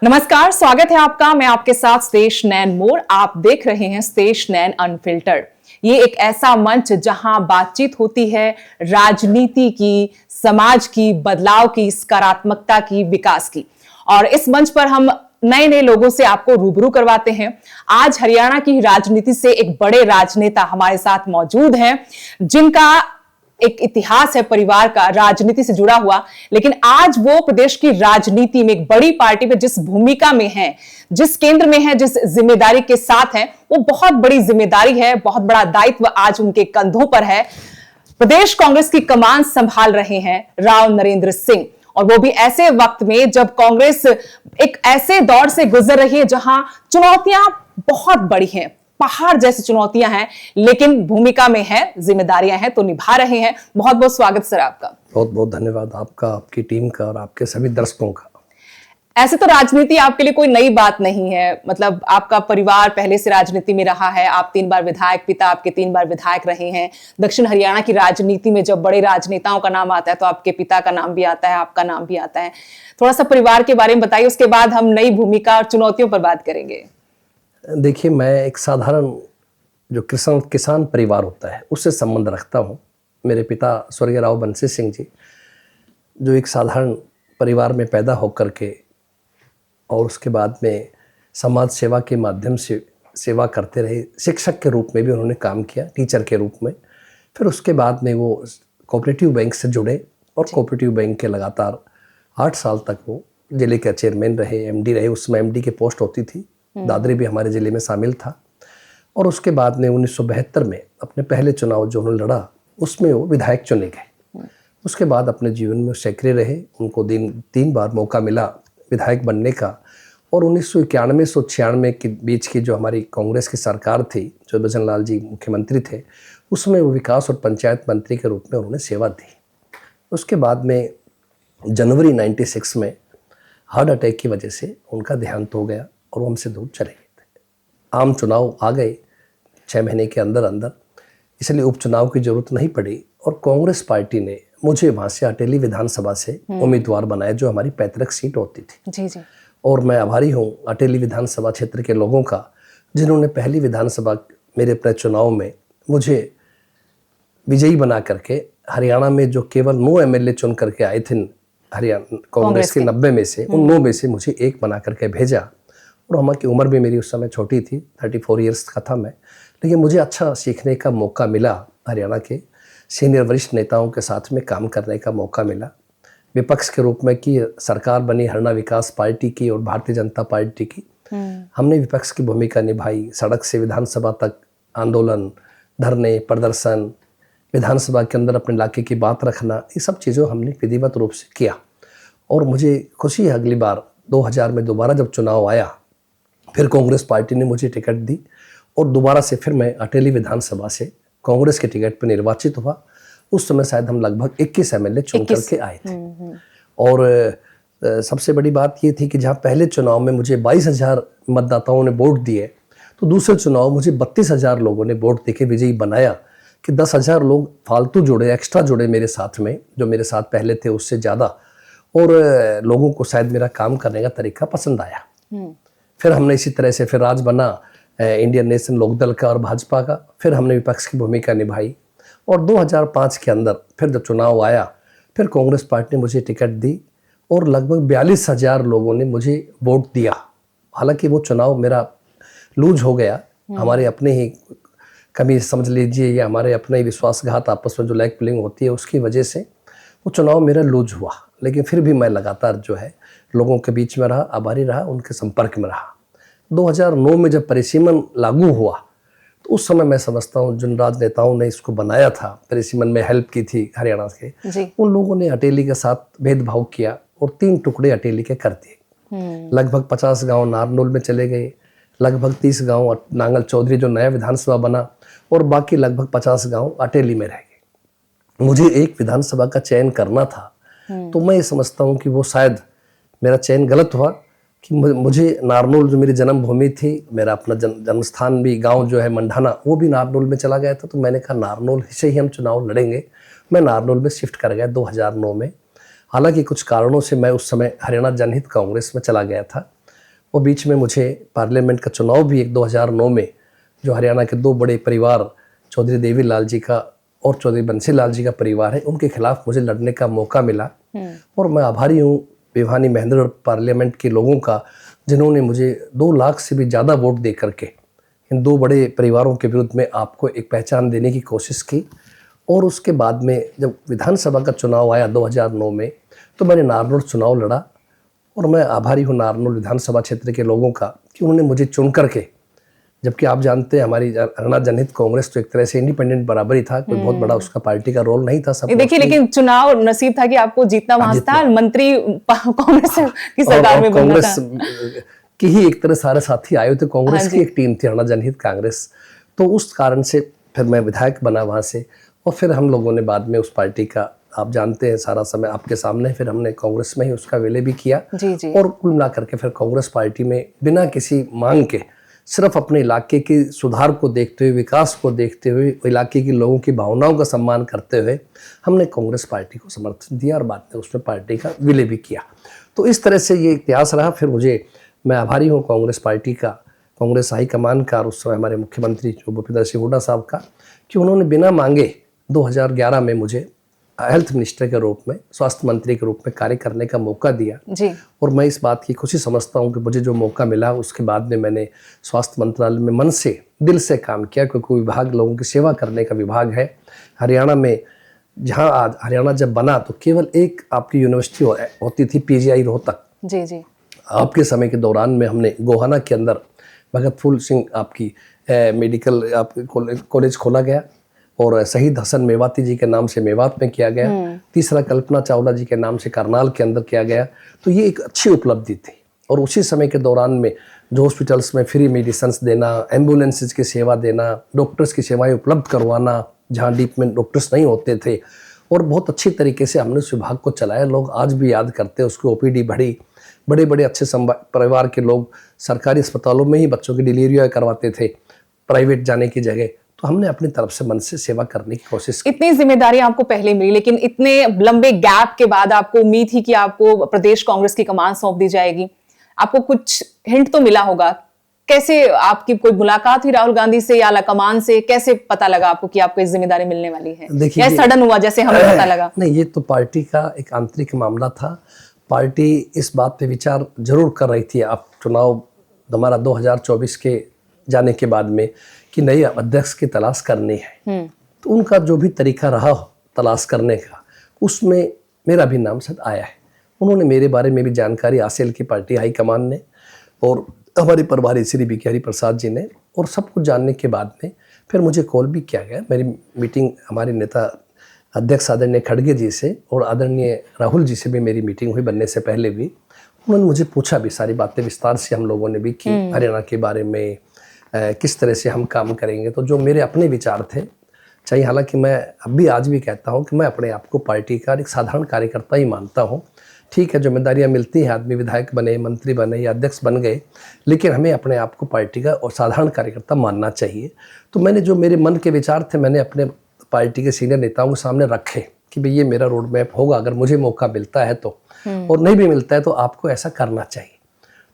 नमस्कार, स्वागत है आपका। मैं आपके साथ स्टेश नैन मोर। आप देख रहे हैं स्टेश नैन अनफिल्टर्ड। ये एक ऐसा मंच जहां बातचीत होती है राजनीति की, समाज की, बदलाव की, सकारात्मकता की, विकास की। और इस मंच पर हम नए नए लोगों से आपको रूबरू करवाते हैं। आज हरियाणा की राजनीति से एक बड़े राजनेता हमारे साथ मौजूद हैं, जिनका एक इतिहास है परिवार का, राजनीति से जुड़ा हुआ। लेकिन आज वो प्रदेश की राजनीति में एक बड़ी पार्टी में जिस भूमिका में है, जिस केंद्र में है, जिस जिम्मेदारी के साथ है, वो बहुत बड़ी जिम्मेदारी है, बहुत बड़ा दायित्व आज उनके कंधों पर है। प्रदेश कांग्रेस की कमान संभाल रहे हैं राव नरेंद्र सिंह, और वो भी ऐसे वक्त में जब कांग्रेस एक ऐसे दौर से गुजर रही है जहां चुनौतियां बहुत बड़ी हैं, पहाड़ जैसी चुनौतियां हैं, लेकिन भूमिका में है, जिम्मेदारियां हैं, तो निभा रहे हैं। बहुत बहुत स्वागत सर आपका। बहुत बहुत धन्यवाद आपका, आपकी टीम का और आपके सभी दर्शकों का। ऐसे तो राजनीति आपके लिए कोई नई बात नहीं है, मतलब आपका परिवार पहले से राजनीति में रहा है। आप 3 बार विधायक, पिता आपके 3 बार विधायक रहे हैं। दक्षिण हरियाणा की राजनीति में जब बड़े राजनेताओं का नाम आता है तो आपके पिता का नाम भी आता है, आपका नाम भी आता है। थोड़ा सा परिवार के बारे में बताइए, उसके बाद हम नई भूमिका और चुनौतियों पर बात करेंगे। देखिए, मैं एक साधारण जो किसान परिवार होता है उससे संबंध रखता हूँ। मेरे पिता स्वर्गीय राव बंसी सिंह जी, जो एक साधारण परिवार में पैदा होकर के और उसके बाद में समाज सेवा के माध्यम से सेवा करते रहे। शिक्षक के रूप में भी उन्होंने काम किया, टीचर के रूप में। फिर उसके बाद में वो कोऑपरेटिव बैंक से जुड़े और कोऑपरेटिव बैंक के लगातार 8 साल तक वो जिले के चेयरमैन रहे, एमडी रहे। उसमें एमडी की पोस्ट होती थी। दादरी भी हमारे ज़िले में शामिल था। और उसके बाद में 1972 में अपने पहले चुनाव जो उन्होंने लड़ा उसमें वो विधायक चुने गए। उसके बाद अपने जीवन में सक्रिय रहे। उनको 3 बार मौका मिला विधायक बनने का। और 1991-96 के बीच की जो हमारी कांग्रेस की सरकार थी, जो भजन लाल जी मुख्यमंत्री थे, उसमें वो विकास और पंचायत मंत्री के रूप में उन्होंने सेवा दी। उसके बाद में जनवरी 96 में हार्ट अटैक की वजह से उनका देहांत हो गया और वो हमसे दूर चले गए थे। आम चुनाव आ गए 6 महीने के अंदर अंदर, इसलिए उपचुनाव की जरूरत नहीं पड़ी। और कांग्रेस पार्टी ने मुझे वहाँ से अटेली विधानसभा से उम्मीदवार बनाया, जो हमारी पैतृक सीट होती थी। जी जी। और मैं आभारी हूँ अटेली विधानसभा क्षेत्र के लोगों का, जिन्होंने पहली विधानसभा मेरे अपने चुनाव में मुझे विजयी बना करके हरियाणा में जो केवल 9 एमएलए चुन करके आए थे हरियाणा कांग्रेस के 90 में से, उन 9 में से मुझे 1 बना करके भेजा। और हमारी उम्र भी मेरी उस समय छोटी थी, 34 ईयर्स का था मैं। लेकिन मुझे अच्छा सीखने का मौका मिला, हरियाणा के सीनियर वरिष्ठ नेताओं के साथ में काम करने का मौका मिला। विपक्ष के रूप में की सरकार बनी हरियाणा विकास पार्टी की और भारतीय जनता पार्टी की। हमने विपक्ष की भूमिका निभाई। सड़क से विधानसभा तक आंदोलन, धरने, प्रदर्शन, विधानसभा के अंदर अपने इलाके की बात रखना, ये सब चीज़ों हमने विधिवत रूप से किया। और मुझे खुशी है, अगली बार 2000 में दोबारा जब चुनाव आया, फिर कांग्रेस पार्टी ने मुझे टिकट दी और दोबारा से फिर मैं अटेली विधानसभा से कांग्रेस के टिकट पर निर्वाचित हुआ। उस समय शायद हम लगभग 21 एमएलए चुन करके आए थे। और सबसे बड़ी बात ये थी कि जहाँ पहले चुनाव में मुझे 22,000 मतदाताओं ने वोट दिए, तो दूसरे चुनाव मुझे 32,000 लोगों ने वोट देके विजयी बनाया। कि 10,000 लोग फालतू जुड़े, एक्स्ट्रा जुड़े मेरे साथ में, जो मेरे साथ पहले थे उससे ज़्यादा। और लोगों को शायद मेरा काम करने का तरीका पसंद आया। फिर हमने इसी तरह से फिर राज बना इंडियन नेशनल लोकदल का और भाजपा का। फिर हमने विपक्ष की भूमिका निभाई। और 2005 के अंदर फिर जब चुनाव आया, फिर कांग्रेस पार्टी ने मुझे टिकट दी और लगभग 42,000 लोगों ने मुझे वोट दिया। हालांकि वो चुनाव मेरा लूज हो गया। हमारे अपने ही कभी समझ लीजिए, या हमारे अपने ही विश्वासघात, आपस में जो लैग पुलिंग होती है, उसकी वजह से वो चुनाव मेरा लूज हुआ। लेकिन फिर भी मैं लगातार जो है लोगों के बीच में रहा, आभारी रहा, उनके संपर्क में रहा। 2009 में जब परिसीमन लागू हुआ, तो उस समय मैं समझता हूँ जिन राजनेताओं ने इसको बनाया था, परिसीमन में हेल्प की थी हरियाणा के, उन लोगों ने अटेली के साथ भेदभाव किया और 3 टुकड़े अटेली के कर दिए। लगभग 50 गाँव नारनौल में चले गए, लगभग 30 गाँव नांगल चौधरी जो नया विधानसभा बना, और बाकी लगभग 50 गाँव अटेली में रह गए। मुझे एक विधानसभा का चयन करना था, तो मैं ये समझता हूँ कि वो शायद मेरा चयन गलत हुआ। कि मुझे नारनौल जो मेरी जन्मभूमि थी, मेरा अपना जन्मस्थान भी, गांव जो है मंडाना, वो भी नारनौल में चला गया था। तो मैंने कहा नारनौल से ही हम चुनाव लड़ेंगे। मैं नारनौल में शिफ्ट कर गया 2009 में। हालांकि कुछ कारणों से मैं उस समय हरियाणा जनहित कांग्रेस में चला गया था। और बीच में मुझे पार्लियामेंट का चुनाव भी एक 2009 में, जो हरियाणा के दो बड़े परिवार चौधरी देवी लाल जी का और चौधरी बंसी लाल जी का परिवार है, उनके खिलाफ मुझे लड़ने का मौका मिला। और मैं आभारी हूँ भिवानी महेंद्रगढ़ पार्लियामेंट के लोगों का, जिन्होंने मुझे 2 लाख से भी ज़्यादा वोट दे करके इन दो बड़े परिवारों के विरुद्ध में आपको एक पहचान देने की कोशिश की। और उसके बाद में जब विधानसभा का चुनाव आया 2009 में, तो मैंने नारनौल चुनाव लड़ा। और मैं आभारी हूँ नारनौल विधानसभा क्षेत्र के लोगों का कि उन्होंने मुझे चुन करके, जबकि आप जानते हैं हमारी हरियाणा जनहित कांग्रेस तो एक तरह से इंडिपेंडेंट बराबर ही था, कोई बहुत बड़ा उसका पार्टी का रोल नहीं था। सब देखिए, लेकिन चुनाव नसीब था कि आपको जीतना वहां था, मंत्री कांग्रेस की सरकार में बनना था। कांग्रेस की ही एक तरह सारे साथी आए थे, कांग्रेस की एक टीम थी हरियाणा जनहित कांग्रेस। तो उस कारण से फिर मैं विधायक बना वहाँ से। और फिर हम लोगों ने बाद में उस पार्टी का, आप जानते हैं सारा समय आपके सामने, फिर हमने कांग्रेस में ही उसका विलय भी किया। जी। और कुल मिलाकर के फिर कांग्रेस पार्टी में बिना किसी मांग के, सिर्फ अपने इलाके के सुधार को देखते हुए, विकास को देखते हुए, इलाके के लोगों की भावनाओं का सम्मान करते हुए हमने कांग्रेस पार्टी को समर्थन दिया और बाद में उसमें पार्टी का विलय भी किया। तो इस तरह से ये इतिहास रहा। फिर मैं आभारी हूँ कांग्रेस पार्टी का, कांग्रेस हाईकमान का और उस समय हमारे मुख्यमंत्री जो भूपेंद्र सिंह हुड्डा साहब का, कि उन्होंने बिना मांगे 2011 में मुझे हेल्थ मिनिस्टर के रूप में, स्वास्थ्य मंत्री के रूप में कार्य करने का मौका दिया जी। और मैं इस बात की खुशी समझता हूं कि मुझे जो मौका मिला उसके बाद में मैंने स्वास्थ्य मंत्रालय में मन से, दिल से काम किया, क्योंकि विभाग लोगों की सेवा करने का विभाग है हरियाणा में। जहां आज हरियाणा जब बना तो केवल एक आपकी यूनिवर्सिटी होती थी, PGI रोहतक। जी। आपके समय के दौरान में हमने गोहाना के अंदर भगत फूल सिंह आपकी मेडिकल कॉलेज खोला गया और शहीद हसन मेवाती जी के नाम से मेवात में किया गया। तीसरा कल्पना चावला जी के नाम से करनाल के अंदर किया गया। तो ये एक अच्छी उपलब्धि थी। और उसी समय के दौरान में जो हॉस्पिटल्स में फ्री मेडिसिन देना, एम्बुलेंसेज की सेवा देना, डॉक्टर्स की सेवाएं उपलब्ध करवाना जहाँ डीप में डॉक्टर्स नहीं होते थे, और बहुत अच्छी तरीके से हमने उस विभाग को चलाया। लोग आज भी याद करते हैं उसकी। OPD बढ़ी, बड़े बड़े अच्छे परिवार के लोग सरकारी अस्पतालों में ही बच्चों की डिलीवरी करवाते थे, प्राइवेट जाने की जगह। तो हमने अपनी तरफ से मन से सेवा करने की कोशिश की। इतनी जिम्मेदारी आपको पहले मिली, लेकिन इतने लंबे गैप के बाद आपको उम्मीद थी कि आपको प्रदेश कांग्रेस की कमान सौंप दी जाएगी। आपको कुछ हिंट तो मिला होगा। कैसे आपकी कोई मुलाकात हुई राहुल गांधी से या आलाकमान से? कैसे पता लगा आपको कि आपको इस जिम्मेदारी मिलने वाली है? देखिए, सडन हुआ जैसे हमें पता लगा? नहीं, ये तो पार्टी का एक आंतरिक मामला था। पार्टी इस बात पे विचार जरूर कर रही थी, आप चुनाव हमारा 2024 के जाने के बाद में, कि नए अध्यक्ष की तलाश करनी है। तो उनका जो भी तरीका रहा हो तलाश करने का, उसमें मेरा भी नाम शायद आया है। उन्होंने मेरे बारे में भी जानकारी हासिल की, पार्टी हाईकमान ने और हमारे प्रभारी श्री BK हरिप्रसाद जी ने। और सब कुछ जानने के बाद में फिर मुझे कॉल भी किया गया। मेरी मीटिंग हमारे नेता अध्यक्ष आदरणीय खड़गे जी से और आदरणीय राहुल जी से भी मेरी मीटिंग हुई बनने से पहले भी। उन्होंने मुझे पूछा भी, सारी बातें विस्तार से हम लोगों ने भी की, हरियाणा के बारे में, किस तरह से हम काम करेंगे। तो जो मेरे अपने विचार थे, चाहिए हालांकि मैं अभी आज भी कहता हूं कि मैं अपने आप को पार्टी का एक साधारण कार्यकर्ता ही मानता हूं। ठीक है, जिम्मेदारियां मिलती हैं, आदमी विधायक बने, मंत्री बने या अध्यक्ष बन गए, लेकिन हमें अपने आप को पार्टी का और साधारण कार्यकर्ता मानना चाहिए। तो मैंने जो मेरे मन के विचार थे, मैंने अपने पार्टी के सीनियर नेताओं के सामने रखे कि भाई ये मेरा रोड मैप होगा, अगर मुझे मौका मिलता है तो, और नहीं भी मिलता है तो आपको ऐसा करना चाहिए।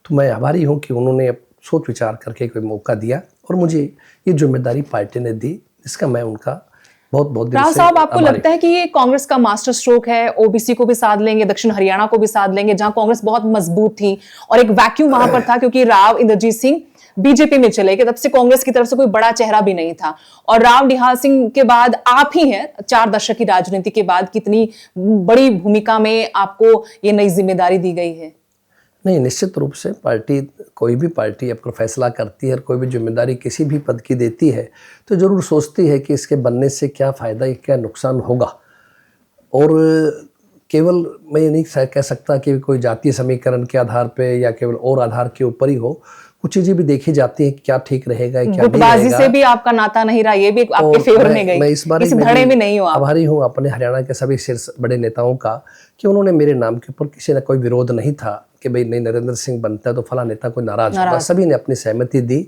तो मैं आभारी हूँ कि उन्होंने सोच विचार करके कोई मौका दिया और मुझे ये जिम्मेदारी पार्टी ने दी, जिसका मैं उनका बहुत बहुत दिल से राव साहब, आपको लगता है कि ये कांग्रेस का मास्टर स्ट्रोक है? OBC को भी साध लेंगे, दक्षिण हरियाणा को भी साध लेंगे, जहां कांग्रेस बहुत मजबूत थी और एक वैक्यूम वहां पर था क्योंकि राव इंद्रजीत सिंह बीजेपी में चले गए। तब से कांग्रेस की तरफ से कोई बड़ा चेहरा भी नहीं था और राव निहाल सिंह के बाद आप ही हैं। 4 दशक की राजनीति के बाद कितनी बड़ी भूमिका में आपको ये नई जिम्मेदारी दी गई है? नहीं, निश्चित रूप से पार्टी, कोई भी पार्टी अपना फैसला करती है, कोई भी जिम्मेदारी किसी भी पद की देती है तो जरूर सोचती है कि इसके बनने से क्या फ़ायदा, क्या नुकसान होगा। और केवल मैं ये नहीं कह सकता कि कोई जातीय समीकरण के आधार पे या केवल और आधार के ऊपर ही हो। कुछ चीज़ें भी देखी जाती है कि क्या ठीक रहेगा, क्या नहीं रहेगा। से भी आपका नाता नहीं रहा, ये भी आपके फेवर में गई। मैं इस बार धड़े में नहीं हुआ। आभारी हूँ अपने हरियाणा के सभी शीर्ष बड़े नेताओं का कि उन्होंने मेरे नाम के ऊपर किसी न कोई विरोध नहीं था कि भाई नहीं नरेंद्र सिंह बनता है तो फला नेता कोई नाराज होगा। सभी ने अपनी सहमति दी।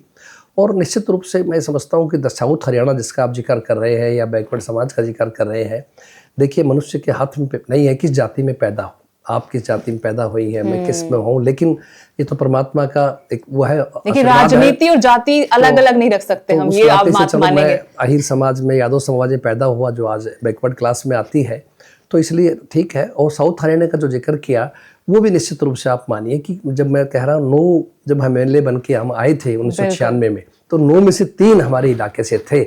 और निश्चित रूप से मैं समझता हूँ कि साउथ हरियाणा जिसका आप जिक्र कर रहे हैं या बैकवर्ड समाज का जिक्र कर रहे हैं, देखिए मनुष्य के हाथ में नहीं है किस जाति में पैदा हो। आप किस जाति में पैदा हुई है, मैं किस में हूँ, लेकिन ये तो परमात्मा का एक वो है। लेकिन राजनीति और जाति अलग अलग नहीं रख सकते हम, ये आप बात मानेंगे। मैं अहीर समाज में, यादव समाज में पैदा हुआ जो आज बैकवर्ड क्लास में आती है, तो इसलिए ठीक है। और साउथ हरियाणा का जो जिक्र किया वो भी निश्चित रूप से आप मानिए कि जब मैं कह रहा हूँ 9 जब हम एमएलए बन के हम आए थे 1996 में, तो 9 में से 3 हमारे इलाके से थे।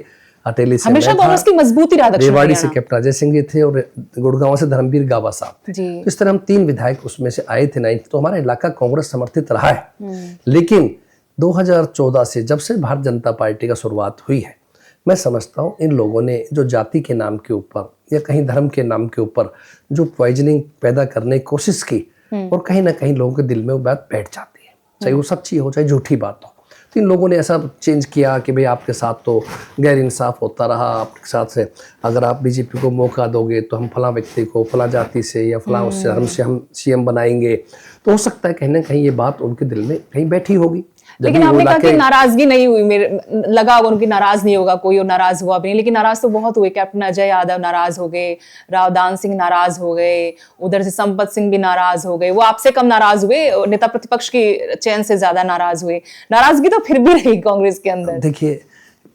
अटेली से हमेशा कांग्रेस की मजबूती रहा, रेवाड़ी से कैप्टन अजय सिंह जी थे और गुड़गांव से धर्मवीर गाबा साहब थे। तो इस तरह हम 3 विधायक उसमें से आए थे 9, तो हमारा इलाका कांग्रेस समर्थित रहा है। लेकिन 2014 से जब से भारतीय जनता पार्टी का शुरुआत हुई है, मैं समझता हूँ इन लोगों ने जो जाति के नाम के ऊपर या कहीं धर्म के नाम के ऊपर जो पॉइजनिंग पैदा करने की कोशिश की, और कहीं ना कहीं लोगों के दिल में वो बात बैठ जाती है, चाहे वो सच्ची हो चाहे झूठी बात हो। तो इन लोगों ने ऐसा चेंज किया कि भाई आपके साथ तो गैर इंसाफ होता रहा, आपके साथ से अगर आप बीजेपी को मौका दोगे तो हम फलां व्यक्ति को फलां जाति से या फलां उससे धर्म से हम सीएम बनाएंगे। तो हो सकता है कहीं ना कहीं ये बात उनके दिल में कहीं बैठी होगी। लेकिन आपने कहा कि नाराजगी नहीं हुई, मेरे लगा होगा उनकी नाराज नहीं होगा कोई, और नाराज हुआ भी नहीं, लेकिन नाराज तो बहुत हुए। कैप्टन अजय यादव नाराज हो गए, रावदान सिंह नाराज हो गए, उधर से संपत सिंह भी नाराज हो गए। वो आपसे कम नाराज हुए, नेता प्रतिपक्ष की चयन से ज्यादा नाराज हुए। नाराजगी तो फिर भी रही कांग्रेस के अंदर। देखिए,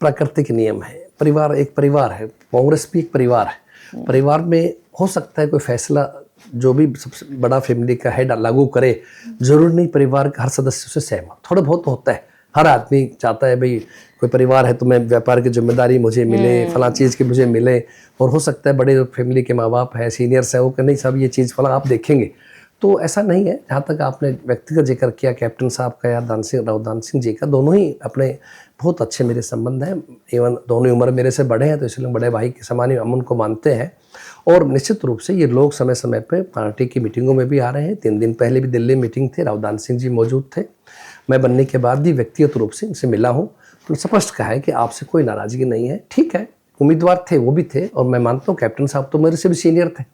प्राकृतिक नियम है, परिवार एक परिवार है, कांग्रेस भी एक परिवार है। परिवार में हो सकता है कोई फैसला जो भी सबसे बड़ा फैमिली का हेड लागू करे, जरूर नहीं परिवार का हर सदस्य से सहमत, थोड़ा बहुत होता है। हर आदमी चाहता है भाई कोई परिवार है तो मैं व्यापार की जिम्मेदारी मुझे मिले, फला चीज़ की मुझे मिले। और हो सकता है बड़े फैमिली के माँ बाप हैं, सीनियर्स हैं, वो कि नहीं सब ये चीज़ फला आप देखेंगे। तो ऐसा नहीं है। जहाँ तक आपने व्यक्तिगत जिक्र किया कैप्टन साहब का या रावदान सिंह जी का, दोनों ही अपने बहुत अच्छे मेरे संबंध हैं। इवन दोनों उम्र मेरे से बड़े हैं, तो इसलिए बड़े भाई के समान ही हम उनको मानते हैं। और निश्चित रूप से ये लोग समय समय पे पार्टी की मीटिंगों में भी आ रहे हैं। 3 दिन पहले भी दिल्ली मीटिंग थे, रावदान सिंह जी मौजूद थे। मैं बनने के बाद भी व्यक्तिगत रूप से इनसे मिला हूँ, तो स्पष्ट कहा है कि आपसे कोई नाराजगी नहीं है। ठीक है, उम्मीदवार थे वो भी थे, और मैं मानता हूँ कैप्टन साहब तो मेरे से भी सीनियर थे,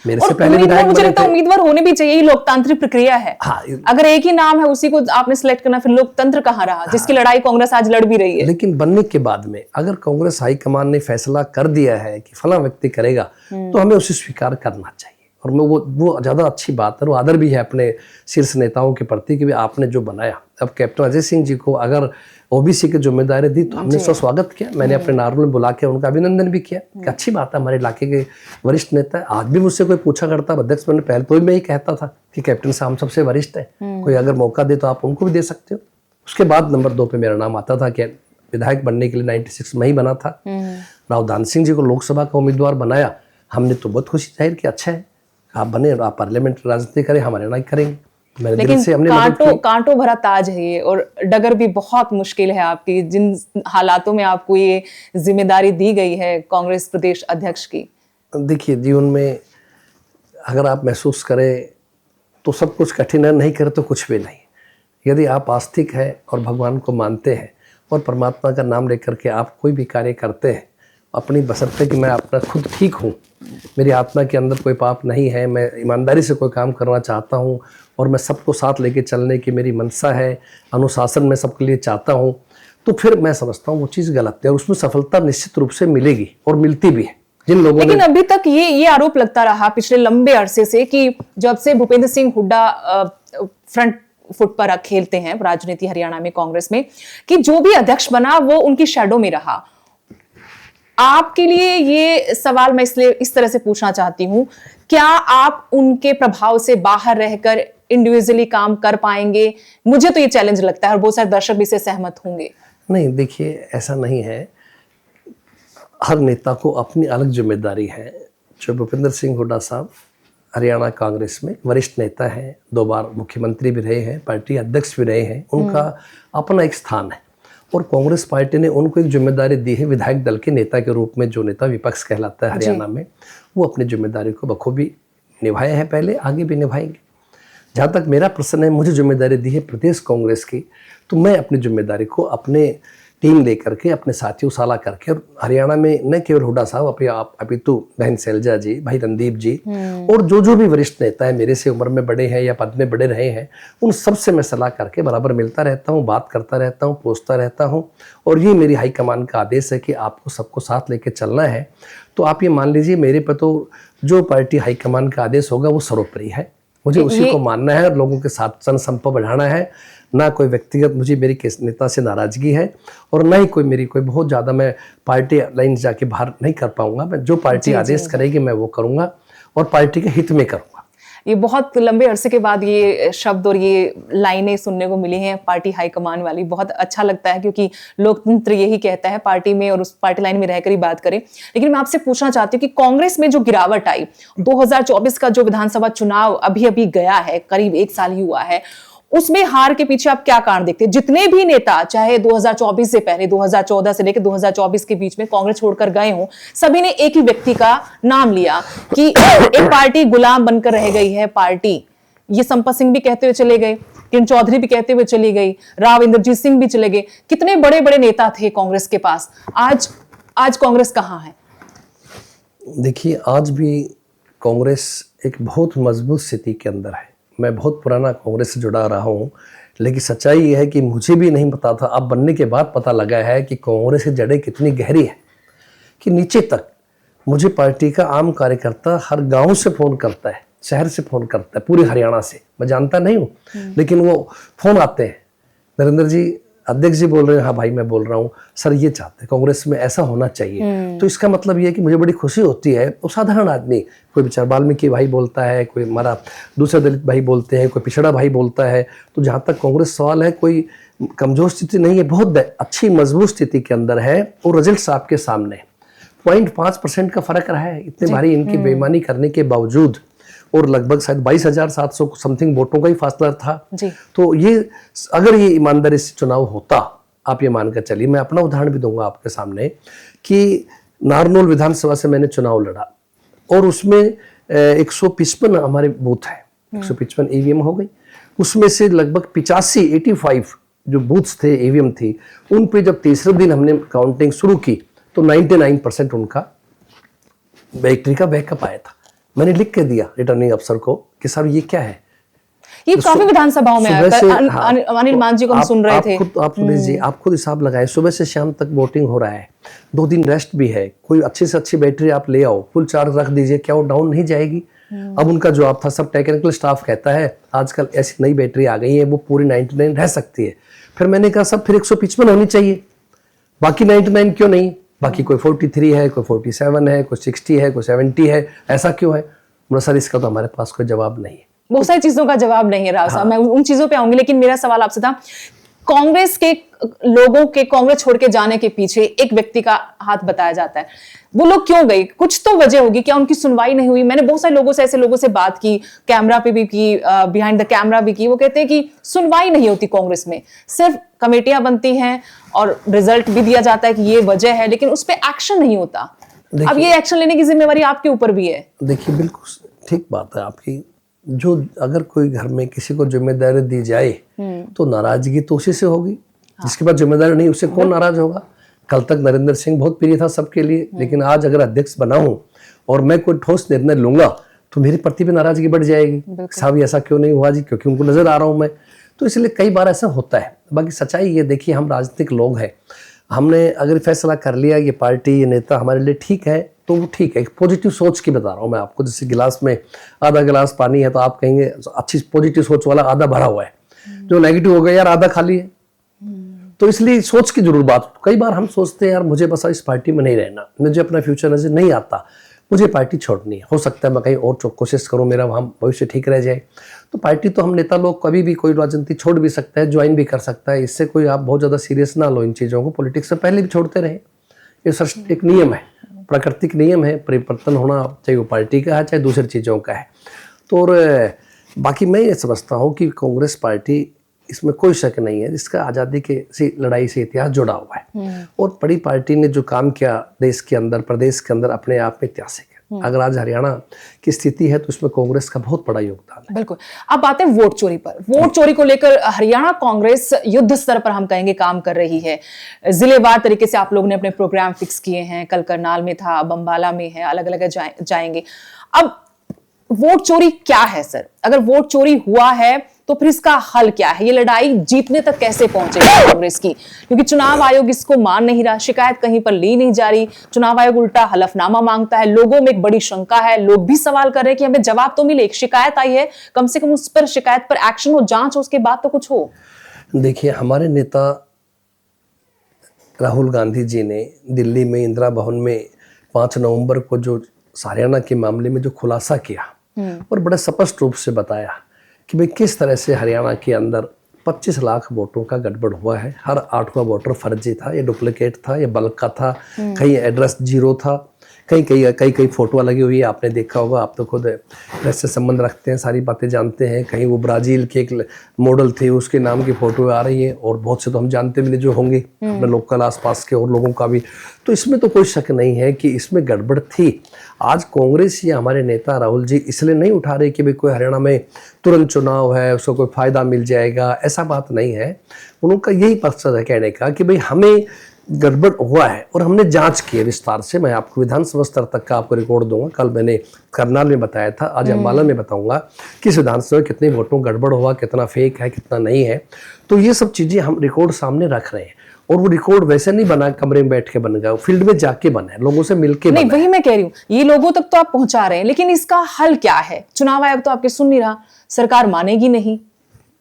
मेरे से पहले विधायक मुझे लगता है उम्मीदवार होने भी चाहिए, ये लोकतांत्रिक प्रक्रिया है। हाँ, अगर एक ही नाम है उसी को आपने सिलेक्ट करना, फिर लोकतंत्र कहाँ रहा, जिसकी लड़ाई कांग्रेस आज लड़ भी रही है। लेकिन बनने के बाद में अगर कांग्रेस हाईकमान ने फैसला कर दिया है कि फला व्यक्ति करेगा, तो हमें उसे स्वीकार करना चाहिए। और मैं वो ज़्यादा अच्छी बात है, वो आदर भी है अपने शीर्ष नेताओं के प्रति कि आपने जो बनाया। अब कैप्टन अजय सिंह जी को अगर ओबीसी की जिम्मेदारी दी तो हमने उसका स्वागत किया। मैंने अपने नार्मल में बुला के उनका अभिनंदन भी किया कि अच्छी बात है, हमारे इलाके के वरिष्ठ नेता है। आज भी मुझसे कोई पूछा करता अध्यक्ष बनने पहले तो मैं ही कहता था कि कैप्टन साहब हम सबसे वरिष्ठ है, कोई अगर मौका दे तो आप उनको भी दे सकते हो। उसके बाद नंबर 2 पे मेरा नाम आता था कि विधायक बनने के लिए 96 में ही बना था। रावदान सिंह जी को लोकसभा का उम्मीदवार बनाया, हमने तो बहुत खुशी जाहिर की, अच्छा है आप बने, आप पार्लियामेंट राजनीति करें, हमारे ना करें। लेकिन कांटों भरा ताज है ये, और डगर भी बहुत मुश्किल है आपकी, जिन हालातों में आपको ये जिम्मेदारी दी गई है कांग्रेस प्रदेश अध्यक्ष की। देखिए, जीवन में अगर आप महसूस करें तो सब कुछ कठिन है, नहीं करे तो कुछ भी नहीं। यदि आप आस्तिक हैं और भगवान को मानते हैं और परमात्मा का नाम लेकर के आप कोई भी कार्य करते हैं, अपनी बशर्ते कि मैं अपना खुद ठीक हूँ, मेरी आत्मा के अंदर कोई पाप नहीं है, मैं ईमानदारी से कोई काम करना चाहता हूँ और मैं सबको साथ लेके चलने की मेरी मनसा है, अनुशासन में सबके लिए चाहता हूँ, तो फिर मैं समझता हूँ वो चीज़ गलत है और उसमें सफलता निश्चित रूप से मिलेगी और मिलती भी है। जिन लोगों लेकिन अभी तक ये आरोप लगता रहा पिछले लंबे अरसे से कि जब से भूपेंद्र सिंह हुड्डा फ्रंट फुट पर खेलते हैं राजनीति हरियाणा में कांग्रेस में, कि जो भी अध्यक्ष बना वो उनकी शैडो में रहा। आपके लिए ये सवाल मैं इसलिए इस तरह से पूछना चाहती हूं, क्या आप उनके प्रभाव से बाहर रहकर इंडिविजुअली काम कर पाएंगे? मुझे तो ये चैलेंज लगता है और बहुत सारे दर्शक भी इससे सहमत होंगे। नहीं, देखिए ऐसा नहीं है, हर नेता को अपनी अलग जिम्मेदारी है। जो भूपेंद्र सिंह हुड्डा साहब हरियाणा कांग्रेस में वरिष्ठ नेता हैं, 2 बार मुख्यमंत्री भी रहे हैं, पार्टी अध्यक्ष भी रहे हैं, उनका अपना एक स्थान है और कांग्रेस पार्टी ने उनको एक जिम्मेदारी दी है विधायक दल के नेता के रूप में। जो नेता विपक्ष कहलाता है हरियाणा में, वो अपनी जिम्मेदारी को बखूबी निभाए हैं, पहले आगे भी निभाएंगे। जहाँ तक मेरा प्रश्न है, मुझे जिम्मेदारी दी है प्रदेश कांग्रेस की, तो मैं अपनी जिम्मेदारी को अपने टीम लेकर के, अपने साथियों साला करके, और हरियाणा में न केवल हुड्डा साहब, अपितु बहन शैलजा जी, भाई रणदीप जी और जो भी वरिष्ठ नेता है मेरे से उम्र में बड़े हैं या पद में बड़े रहे हैं, उन सबसे मैं सलाह करके बराबर मिलता रहता हूँ, बात करता रहता हूँ, पूछता रहता हूँ। और ये मेरी हाईकमान का आदेश है कि आपको सबको साथ लेके चलना है। तो आप ये मान लीजिए मेरे पे तो जो पार्टी हाईकमान का आदेश होगा वो सर्वोपरि है। मुझे उसी को मानना है और लोगों के साथ जनसंपर्क बढ़ाना है। ना कोई व्यक्तिगत मुझे मेरी किस नेता से नाराजगी है और ना ही कोई मेरी कोई बहुत ज़्यादा मैं पार्टी लाइन जाके बाहर नहीं कर पाऊंगा। मैं जो पार्टी आदेश करेगी मैं वो करूँगा और पार्टी के हित में करूँगा। ये बहुत लंबे अरसे के बाद ये शब्द और ये लाइनें सुनने को मिली हैं पार्टी हाईकमान वाली। बहुत अच्छा लगता है क्योंकि लोकतंत्र यही कहता है पार्टी में और उस पार्टी लाइन में रहकर ही बात करें। लेकिन मैं आपसे पूछना चाहती हूँ कि कांग्रेस में जो गिरावट आई, 2024 का जो विधानसभा चुनाव अभी अभी गया है, करीब 1 साल ही हुआ है, उसमें हार के पीछे आप क्या कारण देखते हैं? जितने भी नेता चाहे 2024 से पहले 2014 से लेकर 2024 के बीच में कांग्रेस छोड़कर गए हों, सभी ने एक ही व्यक्ति का नाम लिया कि एक पार्टी गुलाम बनकर रह गई है पार्टी। ये संपत सिंह भी कहते हुए चले गए, किरण चौधरी भी कहते हुए चली गई, राव इंद्रजीत सिंह भी चले गए। कितने बड़े बड़े नेता थे कांग्रेस के पास। आज कांग्रेस कहां है? देखिए, आज भी कांग्रेस एक बहुत मजबूत स्थिति के अंदर है। मैं बहुत पुराना कांग्रेस से जुड़ा रहा हूँ, लेकिन सच्चाई ये है कि मुझे भी नहीं पता था, अब बनने के बाद पता लगा है कि कांग्रेस की जड़ें कितनी गहरी है कि नीचे तक मुझे पार्टी का आम कार्यकर्ता हर गांव से फ़ोन करता है, शहर से फ़ोन करता है, पूरे हरियाणा से। मैं जानता नहीं हूँ लेकिन वो फ़ोन आते हैं, नरेंद्र जी, अध्यक्ष जी बोल रहे हैं, हाँ भाई मैं बोल रहा हूँ, सर ये चाहते हैं कांग्रेस में ऐसा होना चाहिए। तो इसका मतलब ये है कि मुझे बड़ी खुशी होती है। वो साधारण आदमी, कोई बेचारा वाल्मीकि भाई बोलता है, कोई हमारा दूसरा दलित भाई बोलते हैं, कोई पिछड़ा भाई बोलता है। तो जहाँ तक कांग्रेस सवाल है, कोई कमजोर स्थिति नहीं है, बहुत अच्छी मजबूत स्थिति के अंदर है। और रिजल्ट आपके सामने 0.5% का फर्क रहा है, इतने भारी इनकी बेईमानी करने के बावजूद, और लगभग शायद 22,700 समथिंग वोटों का ही फासला था जी। तो ये अगर ये ईमानदारी से चुनाव होता, आप ये मानकर चलिए, मैं अपना उदाहरण भी दूंगा आपके सामने कि नारनौल विधानसभा से मैंने चुनाव लड़ा और उसमें 155 हमारे बूथ है, 155 ईवीएम हो गई। उसमें से लगभग 85 जो बूथ्स थे, ईवीएम थी, उन पे जब तीसरे दिन हमने काउंटिंग शुरू की तो 99% उनका बैटरी का बैकअप आया था। मैंने लिख के दिया रिटर्निंग अफसर को कि साहब ये क्या है। ये काफी विधानसभाओं में अनिल मान जी को हम सुन रहे थे। आप सुनील आप खुद हिसाब लगाए, सुबह से शाम तक वोटिंग हो रहा है, 2 दिन रेस्ट भी है, कोई अच्छी से अच्छी बैटरी आप ले आओ, फुल चार्ज रख दीजिए, क्या वो डाउन नहीं जाएगी? अब उनका जवाब था, सब टेक्निकल स्टाफ कहता है आजकल ऐसी नई बैटरी आ गई है, वो पूरी 99 रह सकती है। फिर मैंने कहा सब फिर 155 होनी चाहिए, बाकी 99 क्यों नहीं? बाकी कोई 43 है, कोई 47 है, कोई 60 है, कोई 70 है, ऐसा क्यों है? बोला सर इसका तो हमारे पास कोई जवाब नहीं है। बहुत सारी चीजों का जवाब नहीं है राव साहब, मैं उन चीजों पे आऊंगी, लेकिन मेरा सवाल आपसे था, कांग्रेस के लोगों के कांग्रेस छोड़ के जाने के पीछे एक व्यक्ति का हाथ बताया जाता है। वो लोग क्यों गए? कुछ तो वजह होगी, क्या उनकी सुनवाई नहीं हुई? मैंने बहुत सारे लोगों से, ऐसे लोगों से बात की, कैमरा पे भी की, बिहाइंड द कैमरा भी की। वो कहते हैं कि सुनवाई नहीं होती कांग्रेस में, सिर्फ कमेटियां बनती हैं और रिजल्ट भी दिया जाता है कि ये वजह है, लेकिन उस पर एक्शन नहीं होता। अब ये एक्शन लेने की जिम्मेवारी आपके ऊपर भी है। देखिए, बिल्कुल ठीक बात है आपकी। जो अगर कोई घर में किसी को जिम्मेदारी दी जाए तो नाराजगी तो उसी से होगी, जिसके पास जिम्मेदारी नहीं उससे कौन नाराज होगा? कल तक नरेंद्र सिंह बहुत प्रिय था सबके लिए, लेकिन आज अगर अध्यक्ष बना हूं और मैं कोई ठोस निर्णय लूंगा तो मेरी प्रति पे नाराजगी बढ़ जाएगी। साहब ऐसा क्यों नहीं हुआ जी? क्योंकि उनको नजर आ रहा हूं मैं। तो इसलिए कई बार ऐसा होता है। बाकी सच्चाई ये देखिए, हम राजनीतिक लोग हैं, हमने अगर फैसला कर लिया ये पार्टी ये नेता हमारे लिए ठीक है तो वो ठीक है। एक पॉजिटिव सोच की बता रहा हूँ मैं आपको। जैसे गिलास में आधा गिलास पानी है तो आप कहेंगे अच्छी पॉजिटिव सोच वाला आधा भरा हुआ है, जो नेगेटिव हो गया यार आधा खाली है। तो इसलिए सोच की जरूर बात। कई बार हम सोचते हैं यार मुझे बस इस पार्टी में नहीं रहना, मुझे अपना फ्यूचर नजर नहीं आता, मुझे पार्टी छोड़नी है, हो सकता है मैं कहीं और कोशिश करूं, मेरा वहाँ भविष्य ठीक रह जाए। तो पार्टी तो हम नेता लोग कभी भी कोई राजनीति छोड़ भी सकता है, ज्वाइन भी कर सकता है। इससे कोई आप बहुत ज़्यादा सीरियस ना लो इन चीज़ों को। पॉलिटिक्स से पहले भी छोड़ते रहे, ये एक नियम है, प्राकृतिक नियम है, परिवर्तन होना, चाहे वो पार्टी का है चाहे दूसरी चीज़ों का है। तो और बाकी मैं ये समझता हूँ कि कांग्रेस पार्टी, इसमें कोई शक नहीं है, जिसका आज़ादी के लड़ाई से इतिहास जुड़ा हुआ है और बड़ी पार्टी ने जो काम किया देश के अंदर, प्रदेश के अंदर, अपने आप में ऐतिहासिक है। अगर आज हरियाणा की स्थिति है तो इसमें कांग्रेस का बहुत बड़ा योगदान है। बिल्कुल। अब बात है वोट चोरी पर। वोट चोरी को लेकर हरियाणा कांग्रेस युद्ध स्तर पर हम कहेंगे काम कर रही है। जिलेवार तरीके से आप लोगों ने अपने प्रोग्राम फिक्स किए हैं, कल करनाल में था, अब अंबाला में है, अलग अलग जाएंगे। अब वोट चोरी क्या है सर? अगर वोट चोरी हुआ है तो फिर इसका हल क्या है? ये लड़ाई जीतने तक कैसे पहुंचेगी कांग्रेस की? क्योंकि चुनाव आयोग इसको मान नहीं रहा, शिकायत कहीं पर ली नहीं जा रही, चुनाव आयोग उल्टा हलफनामा मांगता है, लोगों में एक बड़ी शंका है, लोग भी सवाल कर रहे हैं कि हमें जवाब तो मिले, एक शिकायत आई है, कम से कम उस पर शिकायत पर एक्शन हो, जांच हो, उसके बाद तो कुछ हो। देखिए, हमारे नेता राहुल गांधी जी ने दिल्ली में इंदिरा भवन में 5 नवंबर को जो हरियाणा के मामले में जो खुलासा किया और बड़े स्पष्ट रूप से बताया कि भाई किस तरह से हरियाणा के अंदर 25 लाख वोटों का गड़बड़ हुआ है। हर 8वां वोटर फर्जी था, ये डुप्लीकेट था, ये बल्क का था, कहीं एड्रेस जीरो था, कई फोटो लगी हुई है, आपने देखा होगा, आप तो खुद ऐसे संबंध रखते हैं, सारी बातें जानते हैं। कहीं वो ब्राजील के एक मॉडल थे, उसके नाम की फोटो आ रही है, और बहुत से तो हम जानते भी नहीं जो होंगे अपने लोकल आसपास के और लोगों का भी। तो इसमें तो कोई शक नहीं है कि इसमें गड़बड़ थी। आज कांग्रेस या हमारे नेता राहुल जी इसलिए नहीं उठा रहे कि भाई कोई हरियाणा में तुरंत चुनाव है, उसको कोई फायदा मिल जाएगा, ऐसा बात नहीं है। उनका यही मकसद है कहने का कि भाई हमें गड़बड़ हुआ है और हमने जांच की है विस्तार से। मैं आपको विधानसभा स्तर तक का आपको रिकॉर्ड दूंगा। कल मैंने करनाल में बताया था, आज अम्बाला में बताऊंगा किस विधानसभा में कितने वोटों गड़बड़ हुआ, कितना फेक है, कितना नहीं है। तो ये सब चीजें हम रिकॉर्ड सामने रख रहे हैं, और वो रिकॉर्ड वैसे नहीं बना कमरे में बैठ के बन गया, फील्ड में जाके बना है, लोगों से मिलके नहीं, बना है। वही मैं कह रही हूँ, ये लोगों तक तो आप पहुंचा रहे हैं, लेकिन इसका हल क्या है? चुनाव आयोग तो आपके सुन नहीं रहा, सरकार मानेगी नहीं,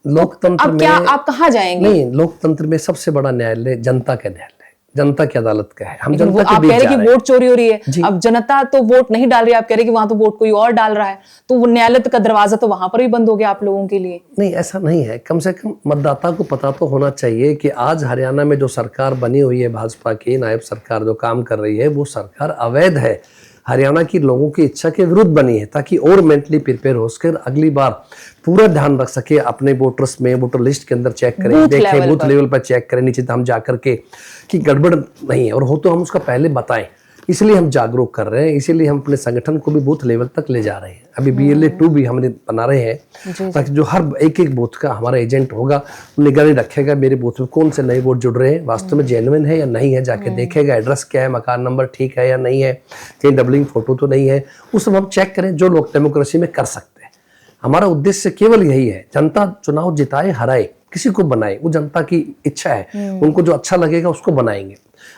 लोकतंत्र अब में क्या, आप कहाँ जाएंगे? नहीं, लोकतंत्र में सबसे बड़ा न्यायालय जनता का न्यायालय, जनता की अदालत का है। हम लेकिन जनता के आप बीच कह रहे जा कि रहे हैं। वोट चोरी हो रही है, अब जनता तो वोट नहीं डाल रही है, आप कह रहे कि वहां तो वोट कोई और डाल रहा है, तो वो न्यायालय का दरवाजा तो वहां पर भी बंद हो गया आप लोगों के लिए। नहीं, ऐसा नहीं है। कम से कम मतदाता को पता तो होना चाहिए कि आज हरियाणा में जो सरकार बनी हुई है भाजपा की, नायब सरकार जो काम कर रही है, वो सरकार अवैध है, हरियाणा की लोगों की इच्छा के विरुद्ध बनी है, ताकि और मेंटली प्रिपेयर होकर अगली बार पूरा ध्यान रख सके अपने वोटर्स में, वोटर लिस्ट के अंदर चेक करें, देखें, बूथ लेवल पर चेक करें, नीचे हम जा करके कि गड़बड़ नहीं है, और हो तो हम उसका पहले बताएं। इसलिए हम जागरूक कर रहे हैं, इसीलिए हम अपने संगठन को भी बूथ लेवल तक ले जा रहे हैं। अभी BLA 2 भी हमने बना रहे हैं, ताकि जो हर एक बूथ का हमारा एजेंट होगा, निगरानी रखेगा मेरे बूथ में कौन से नए वोट जुड़ रहे हैं, वास्तव में जेन्युइन है या नहीं है, जाके देखेगा एड्रेस क्या है, मकान नंबर ठीक है या नहीं है, कहीं डबलिंग फोटो तो नहीं है, उस सब हम चेक करें, जो लोग डेमोक्रेसी में कर सकते हैं। हमारा उद्देश्य केवल यही है, जनता चुनाव जिताए हराए, किसी को बनाए, वो जनता की इच्छा है, उनको जो अच्छा लगेगा उसको बनाएंगे।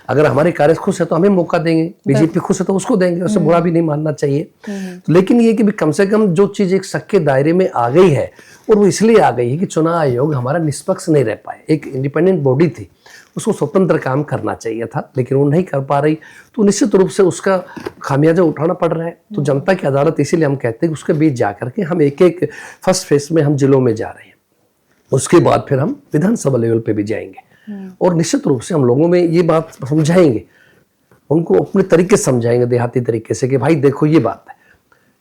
अगर हमारे कार्य खुश है तो हमें मौका देंगे, बीजेपी खुश है तो उसको देंगे, उससे बुरा भी नहीं मानना चाहिए। तो लेकिन ये कि भी कम से कम जो चीज एक शक के दायरे में आ गई है, और वो इसलिए आ गई है कि चुनाव आयोग हमारा निष्पक्ष नहीं रह पाए। एक इंडिपेंडेंट बॉडी थी, उसको स्वतंत्र काम करना चाहिए था, लेकिन वो नहीं कर पा रही, तो निश्चित रूप से उसका खामियाजा उठाना पड़ रहा है। तो जनता की अदालत, इसीलिए हम कहते हैं कि उसके बीच जाकर के हम एक फर्स्ट फेज में हम जिलों में जा रहे हैं, उसके बाद फिर हम विधानसभा लेवल पे भी जाएंगे, और निश्चित रूप से हम लोगों में ये बात समझाएंगे, उनको अपने तरीके से समझाएंगे, देहाती तरीके से, कि भाई देखो ये बात है,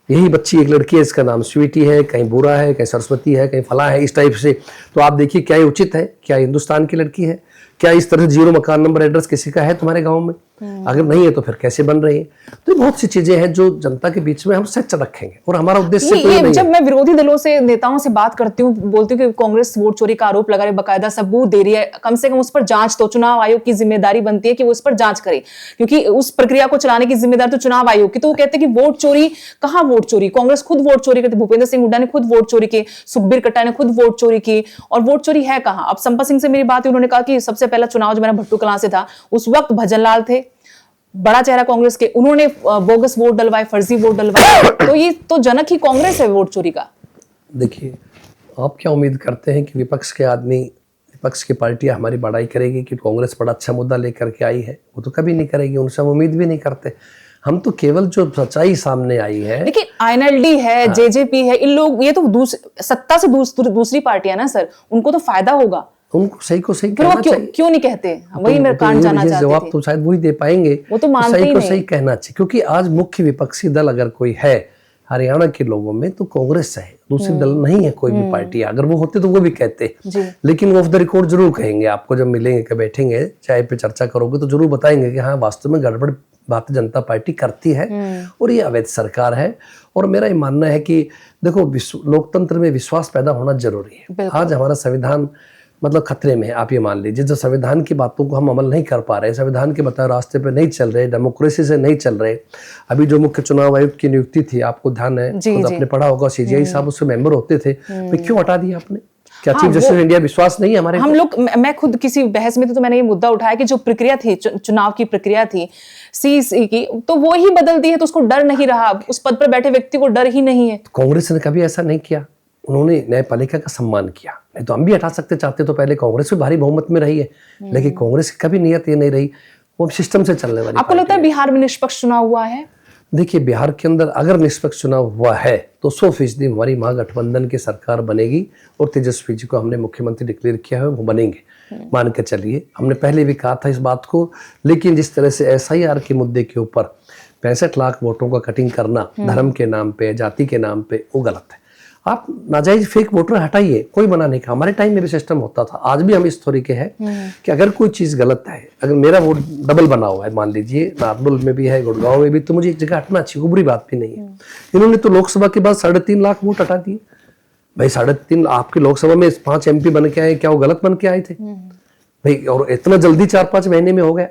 यही बच्ची एक लड़की है, इसका नाम स्वीटी है, कहीं बुरा है, कहीं सरस्वती है, कहीं फला है, इस टाइप से। तो आप देखिए क्या ये उचित है, क्या हिंदुस्तान की लड़की है, क्या इस तरह जीरो मकान नंबर एड्रेस किसी का है तुम्हारे गांव में? अगर नहीं है तो फिर कैसे बन रही है? तो बहुत सी चीजें हैं जो जनता के बीच में हम सच रखेंगे, और हमारा उद्देश्य ये जब मैं विरोधी दलों से, नेताओं से बात करती हूँ, बोलती हूँ कि कांग्रेस वोट चोरी का आरोप लगा रही है, बकायदा सबूत दे रही है, कम से कम उस पर जांच, तो चुनाव आयोग की जिम्मेदारी बनती है कि वो उस पर जांच करे, क्योंकि उस प्रक्रिया को चलाने की जिम्मेदारी तो चुनाव आयोग की। तो वो कहते हैं कि वोट चोरी, कहाँ वोट चोरी, कांग्रेस खुद वोट चोरी करती, भूपेंद्र सिंह हुड्डा ने खुद वोट चोरी की, सुखबीर कट्टा ने खुद वोट चोरी की, और वोट चोरी है कहाँ? अब संपत सिंह से मेरी बात हुई, उन्होंने कहा कि सबसे पहला चुनाव जो मेरा भट्टू कलां से था, उस वक्त भजनलाल थे, बड़ा चेहरा कांग्रेस के, उन्होंने बोगस वोट डलवाए, फर्जी वोट डलवाए, तो ये तो जनक ही कांग्रेस है वोट चोरी का। देखिए, आप क्या उम्मीद करते हैं कि विपक्ष के आदमी, विपक्ष की पार्टियां हमारी बड़ाई करेगी कि कांग्रेस बड़ा अच्छा मुद्दा लेकर के आई है? वो तो कभी नहीं करेगी, उनसे हम उम्मीद भी नहीं करते। हम तो केवल जो सच्चाई सामने आई है, देखिए INLD है, JJP है, इन लोग, ये तो सत्ता से दूसरी पार्टियां ना सर, उनको तो फायदा होगा, उनको सही को सही फिर वो क्यों नहीं कहते? वही मैं कान जाना चाहती थी। जवाब तो शायद वही दे पाएंगे, वो तो मानते ही सही को नहीं। सही कहना चाहिए, क्योंकि आज मुख्य विपक्षी दल अगर कोई है हरियाणा के लोगों में तो कांग्रेस है, दूसरी दल नहीं है कोई भी पार्टी। अगर वो होते तो वो भी कहते, लेकिन वो ऑफ द रिकॉर्ड जरूर कहेंगे, आपको जब मिलेंगे, कि बैठेंगे चाय पे चर्चा करोगे तो जरूर बताएंगे कि हाँ वास्तव में गड़बड़ भारतीय जनता पार्टी करती है, और ये अवैध सरकार है। और मेरा ये मानना है कि देखो, लोकतंत्र में विश्वास पैदा होना जरूरी है। आज हमारा संविधान मतलब खतरे में है। आप ये मान लीजिए, जो संविधान की बातों को हम अमल नहीं कर पा रहे, संविधान के बताए रास्ते पे नहीं चल रहे, डेमोक्रेसी से नहीं चल रहे। अभी जो मुख्य चुनाव आयुक्त की नियुक्ति थी, आपको ध्यान है, खुद आपने पढ़ा होगा, CJI साहब उससे मेंबर होते थे, क्यों हटा दिया आपने? क्या चीफ जस्टिस ऑफ इंडिया विश्वास नहीं है हमारे? हम लोग, मैं खुद किसी बहस में तो मैंने ये मुद्दा उठाया कि जो प्रक्रिया थी, चुनाव की प्रक्रिया थी सीईसी की, तो वो ही बदल दी है, तो उसको डर नहीं रहा, उस पद पर बैठे व्यक्ति को डर ही नहीं है। कांग्रेस ने कभी ऐसा नहीं किया, उन्होंने न्यायपालिका का सम्मान किया। नहीं तो हम भी हटा सकते चाहते तो पहले कांग्रेस भी भारी बहुमत में रही है, लेकिन कांग्रेस की कभी नियत ये नहीं रही, वो सिस्टम से चलने वाली। आपको लगता है बिहार में निष्पक्ष चुनाव हुआ है? देखिए, बिहार के अंदर अगर निष्पक्ष चुनाव हुआ है तो 100% हमारी महागठबंधन की सरकार बनेगी और तेजस्वी जी को हमने मुख्यमंत्री डिक्लेयर किया है, वो बनेंगे, मान के चलिए। हमने पहले भी कहा था इस बात को, लेकिन जिस तरह से SIR के मुद्दे के ऊपर 65 लाख वोटों का कटिंग करना धर्म के नाम पे, जाति के नाम पे, वो गलत है। आप नाजायज फेक वोटर हटाइए, कोई मना नहीं। हमारे टाइम में भी सिस्टम होता था, आज भी हम इस थोड़ी के हैं कि अगर कोई चीज गलत है, अगर मेरा वोट डबल बना हुआ है, मान लीजिए नारनौल में भी है, गुड़गांव में भी, तो मुझे एक जगह हटना चाहिए, बुरी बात भी नहीं है। इन्होंने तो लोकसभा के बाद 3.5 लाख वोट हटा दिए। भाई 3.5 आपकी लोकसभा में 5 MP बन के आए, क्या वो गलत बन के आए थे भाई? और इतना जल्दी 4-5 महीने में हो गया।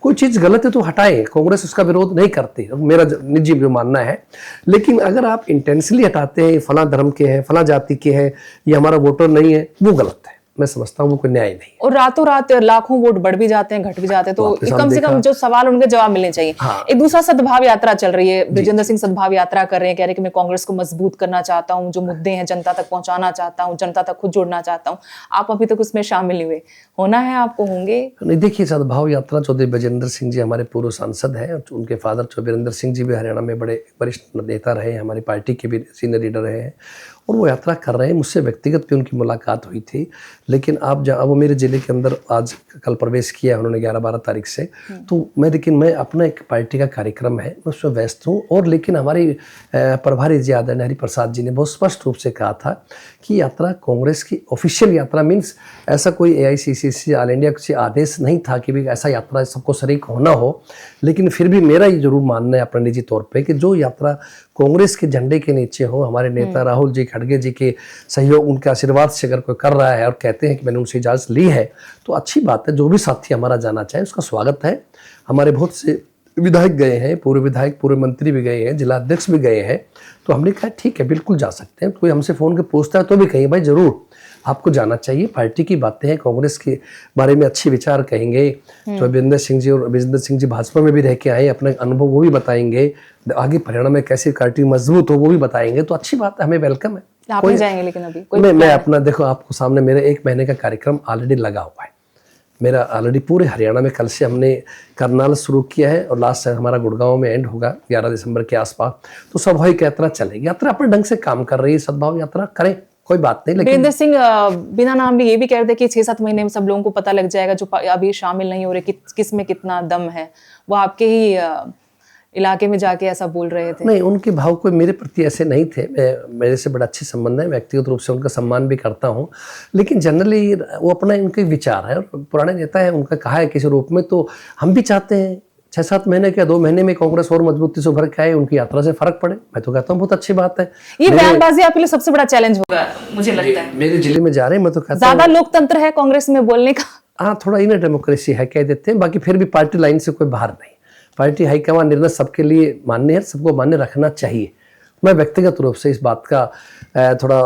कोई चीज गलत है तो हटाएं, कांग्रेस उसका विरोध नहीं करती, मेरा निजी भी मानना है। लेकिन अगर आप इंटेंशनली हटाते हैं, फला धर्म के हैं, फला जाति के हैं, ये हमारा वोटर नहीं है, वो गलत है। मैं समझता हूँ वो कोई न्याय नहीं। और रातों रात लाखों वोट बढ़ भी जाते हैं, घट भी जाते हैं, तो कम से कम जो सवाल उनके जवाब मिलने चाहिए। एक दूसरा सदभाव यात्रा चल रही है, ब्रिजेंद्र सिंह सदभाव यात्रा कर रहे हैं, कह रहे हैं कि मैं कांग्रेस को मजबूत करना चाहता हूँ, जो मुद्दे हैं जनता तक पहुंचाना चाहता हूँ, जनता तक खुद जोड़ना चाहता हूँ। आप अभी तक उसमें शामिल हुए, होना है आपको, होंगे? नहीं, देखिए, सद्भाव यात्रा चौधरी ब्रजेंद्र सिंह जी हमारे पूर्व सांसद हैं, उनके फादर चौधरी वीरेंद्र सिंह जी भी हरियाणा में बड़े वरिष्ठ नेता रहे हैं, हमारी पार्टी के भी सीनियर लीडर रहे हैं, और वो यात्रा कर रहे हैं। मुझसे व्यक्तिगत भी उनकी मुलाकात हुई थी, लेकिन आप जहाँ वो मेरे जिले के अंदर आज कल प्रवेश किया है उन्होंने 11-12 तारीख से, तो मैं अपना एक पार्टी का कार्यक्रम है, मैं उसमें व्यस्त हूँ। और लेकिन हमारी प्रभारी जी आदरणीय हरि प्रसाद जी ने बहुत स्पष्ट रूप से कहा था कि यात्रा कांग्रेस की ऑफिशियल यात्रा मीन्स ऐसा कोई AICC ऑल इंडिया से आदेश नहीं था कि भी ऐसा यात्रा सबको शरीक होना हो। लेकिन फिर भी मेरा ये जरूर मानना है अपने निजी तौर पे कि जो यात्रा कांग्रेस के झंडे के नीचे हो, हमारे नेता राहुल जी खड़गे जी के सहयोग, उनके आशीर्वाद से अगर कोई कर रहा है और कहते हैं कि मैंने उनसे इजाज़त ली है, तो अच्छी बात है। जो भी साथी हमारा जाना चाहे उसका स्वागत है। हमारे बहुत से विधायक गए हैं, पूर्व विधायक, पूर्व मंत्री भी गए हैं, जिला अध्यक्ष भी गए हैं, तो हमने कहा ठीक है, बिल्कुल जा सकते हैं। कोई हमसे फ़ोन के पूछता है तो भी कहिए भाई ज़रूर आपको जाना चाहिए, पार्टी की बातें हैं, कांग्रेस के बारे में अच्छे विचार कहेंगे। तो वीरेंद्र सिंह जी भाजपा में भी रह के आए, अपने अनुभव वो भी बताएंगे, आगे हरियाणा में कैसी पार्टी मजबूत हो वो भी बताएंगे, तो अच्छी बात है, हमें वेलकम है। आप नहीं जाएंगे लेकिन अभी मैं अपना, देखो आपको सामने मेरे 1 महीने का कार्यक्रम ऑलरेडी लगा हुआ है। मेरा ऑलरेडी पूरे हरियाणा में, कल से हमने करनाल शुरू किया है और लास्ट हमारा गुड़गांव में एंड होगा 11 दिसंबर के आसपास। तो स्वाभाविक यात्रा चलेगी, यात्रा अपने ढंग से काम कर रही है, सद्भाव यात्रा करें, कोई बात नहीं। लेकिन वीरेंद्र सिंह बिना नाम भी ये भी कह रहे थे कि 6-7 महीने में सब लोगों को पता लग जाएगा जो अभी शामिल नहीं हो रहे किस में कितना दम है। वो आपके ही इलाके में जाके ऐसा बोल रहे थे? नहीं, उनके भाव कोई मेरे प्रति ऐसे नहीं थे। मेरे से बड़ा अच्छे संबंध है, व्यक्तिगत रूप से उनका सम्मान भी करता हूँ, लेकिन जनरली वो अपना उनके विचार है और पुराने नेता है, उनका कहा है किसी रूप में, तो हम भी चाहते हैं 6-7 महीने के 2 महीने में कांग्रेस और मजबूती से उभर के आए, उनकी यात्रा से फर्क पड़े। मैं तो कहता हूँ बहुत अच्छी बात है। ये बयानबाजी आपके लिए सबसे बड़ा चैलेंज होगा मुझे लगता है। मेरे जिले में जा रहे हैं, मैं तो कहता हूँ ज्यादा लोकतंत्र है कांग्रेस में बोलने का। हाँ, थोड़ा इनर डेमोक्रेसी है कह देते हैं, बाकी फिर भी पार्टी लाइन से कोई बाहर नहीं। पार्टी हाईकमान निर्णय सबके लिए मान्य है, सबको मान्य रखना चाहिए। मैं व्यक्तिगत रूप से इस बात का थोड़ा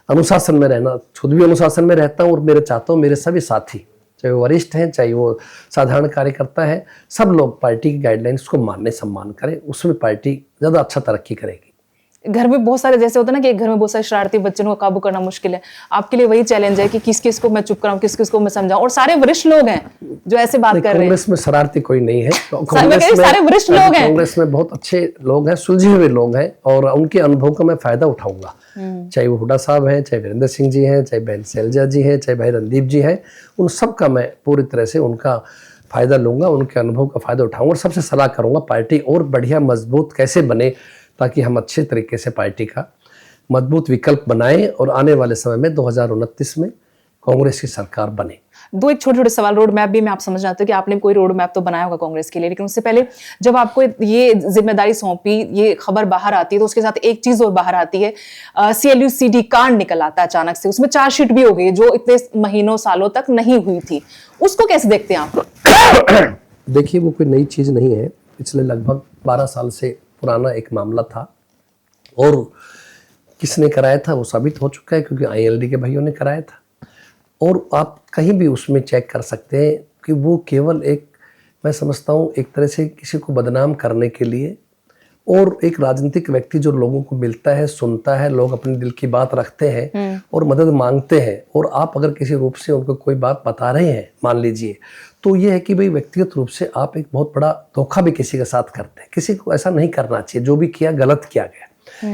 अनुशासन में रहना, खुद भी अनुशासन में रहता हूँ और मेरे चाहता हूँ मेरे सभी साथी, चाहे वो वरिष्ठ हैं चाहे वो साधारण कार्यकर्ता है, सब लोग पार्टी की गाइडलाइंस को मानने सम्मान करें, उसमें पार्टी ज़्यादा अच्छा तरक्की करेगी। घर में बहुत सारे, जैसे होता है ना कि एक घर में बहुत सारे शरारती बच्चों को काबू करना मुश्किल है, आपके लिए वही चैलेंज है कि किस किस को मैं चुप कराऊं, किस किस को मैं समझाऊं, और सारे वरिष्ठ लोग हैं जो ऐसे बात कर रहे हैं। कांग्रेस में शरारती कोई नहीं है, सारे वरिष्ठ लोग हैं, कांग्रेस में बहुत अच्छे लोग हैं, सुलझे हुए लोग हैं, और उनके अनुभव का मैं फायदा उठाऊंगा। चाहे वो हुड्डा साहब हैं, चाहे वीरेंद्र सिंह जी हैं, चाहे बहन शैलजा जी हैं, चाहे भाई रणदीप जी हैं, उन सब का मैं पूरी तरह से उनका फायदा लूंगा, उनके अनुभव का फायदा उठाऊंगा और सबसे सलाह करूंगा पार्टी और बढ़िया मजबूत कैसे बने, ताकि हम अच्छे तरीके से पार्टी का मजबूत विकल्प बनाएं और आने वाले समय में 2029 में कांग्रेस की सरकार बने। दो एक छोटे छोटे सवाल, रोड मैप भी मैं आप समझ जाता हूँ कि आपने कोई रोड मैप तो बनाया होगा कांग्रेस के लिए, लेकिन उससे पहले जब आपको ये जिम्मेदारी सौंपी, ये खबर बाहर आती है, तो उसके साथ एक चीज और बाहर आती है, CLU-CD कांड निकल आता है अचानक से, उसमें चार्जशीट भी हो गई जो इतने महीनों सालों तक नहीं हुई थी, उसको कैसे देखते हैं आप? देखिए, वो कोई नई चीज नहीं है, पिछले लगभग 12 साल से पुराना एक मामला था और किसने कराया था वो साबित हो चुका है, क्योंकि ILD के भाइयों ने कराया था। और आप कहीं भी उसमें चेक कर सकते हैं कि वो केवल एक, मैं समझता हूँ एक तरह से किसी को बदनाम करने के लिए, और एक राजनीतिक व्यक्ति जो लोगों को मिलता है, सुनता है, लोग अपने दिल की बात रखते हैं और मदद मांगते हैं, और आप अगर किसी रूप से उनको कोई बात बता रहे हैं मान लीजिए, तो ये है कि भाई व्यक्तिगत रूप से आप एक बहुत बड़ा धोखा भी किसी के साथ करते हैं। किसी को ऐसा नहीं करना चाहिए, जो भी किया गलत किया गया।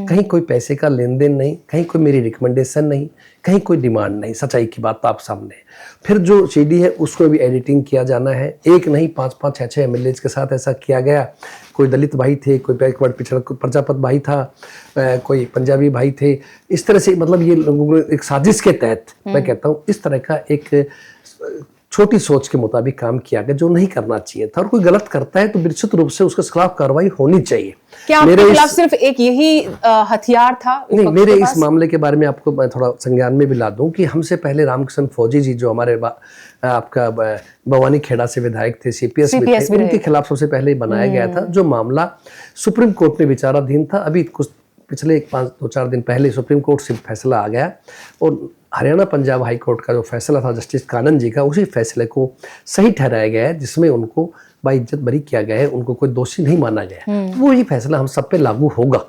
कहीं कोई पैसे का लेन देन नहीं, कहीं कोई मेरी रिकमेंडेशन नहीं, कहीं कोई डिमांड नहीं, सच्चाई की बात आप सामने है। फिर जो CD है उसको भी एडिटिंग किया जाना है, एक नहीं 5-5, 6-6 MLAs के साथ ऐसा किया गया। कोई दलित भाई थे, कोई बैकवर्ड पिछड़ा प्रजापत भाई था, कोई पंजाबी भाई थे, इस तरह से मतलब ये लोगों को एक साजिश के तहत मैं कहता हूँ इस तरह का एक छोटी सोच के मुताबिक काम किया गया, जो नहीं करना चाहिए था। और कोई गलत करता है तो निश्चित रूप से उसके खिलाफ कार्रवाई होनी चाहिए। क्या आपके खिलाफ सिर्फ एक यही हथियार था? नहीं, मेरे इस मामले के बारे में आपको मैं थोड़ा संज्ञान में भी ला दूं कि हमसे पहले रामकिशन फौजी जी, जो हमारे आपका भवानी खेड़ा से विधायक थे, CPS में थे, उनके खिलाफ सबसे पहले बनाया गया था। जो मामला सुप्रीम कोर्ट में विचाराधीन था, अभी कुछ पिछले 2-4 दिन पहले सुप्रीम कोर्ट से फैसला आ गया, और हरियाणा पंजाब हाई कोर्ट का जो फैसला था जस्टिस कानन जी का, उसी फैसले को सही ठहराया गया है, जिसमें उनको बाइज्जत बरी किया गया है, उनको कोई दोषी नहीं माना गया है। तो वही फैसला हम सब पे लागू होगा।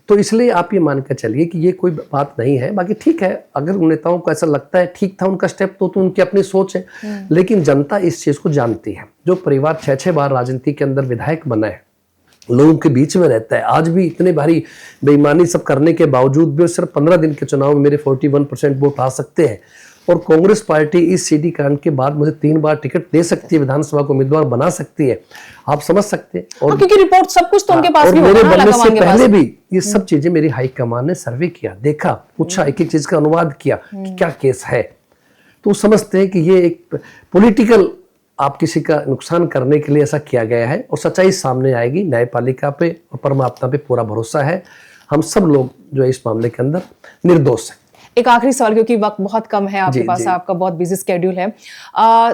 तो इसलिए आप ये मान कर चलिए कि ये कोई बात नहीं है। बाकी ठीक है, अगर उन नेताओं को ऐसा लगता है ठीक था उनका स्टेप, तो उनकी अपनी सोच है, लेकिन जनता इस चीज़ को जानती है। जो परिवार 6-6 बार राजनीति के अंदर विधायक बना है, लोगों के बीच में रहता है, आज भी इतने भारी बेईमानी सब करने के बावजूद भी सिर्फ 15 दिन के चुनाव में मेरे 41% वोट आ सकते हैं, और कांग्रेस पार्टी इस CD कांड के बाद मुझे 3 बार टिकट दे सकती है, विधानसभा को उम्मीदवार बना सकती है। आप समझ सकते हैं। और क्योंकि रिपोर्ट सब कुछ तो उनके पास भी होगा, मेरे बनने से पहले भी ये सब चीजें मेरी हाईकमान ने सर्वे किया, देखा, पूछा, एक एक चीज का अनुवाद किया कि क्या केस है। तो समझते हैं कि ये एक पॉलिटिकल आप किसी का नुकसान करने के लिए ऐसा किया गया है, और सच्चाई सामने आएगी। न्यायपालिका पे और परमात्मा पे पूरा भरोसा है। हम सब लोग जो है इस मामले के अंदर निर्दोष हैं। एक आखिरी सवाल, क्योंकि वक्त बहुत कम है आपके पास, आपका बहुत बिजी स्केड्यूल है।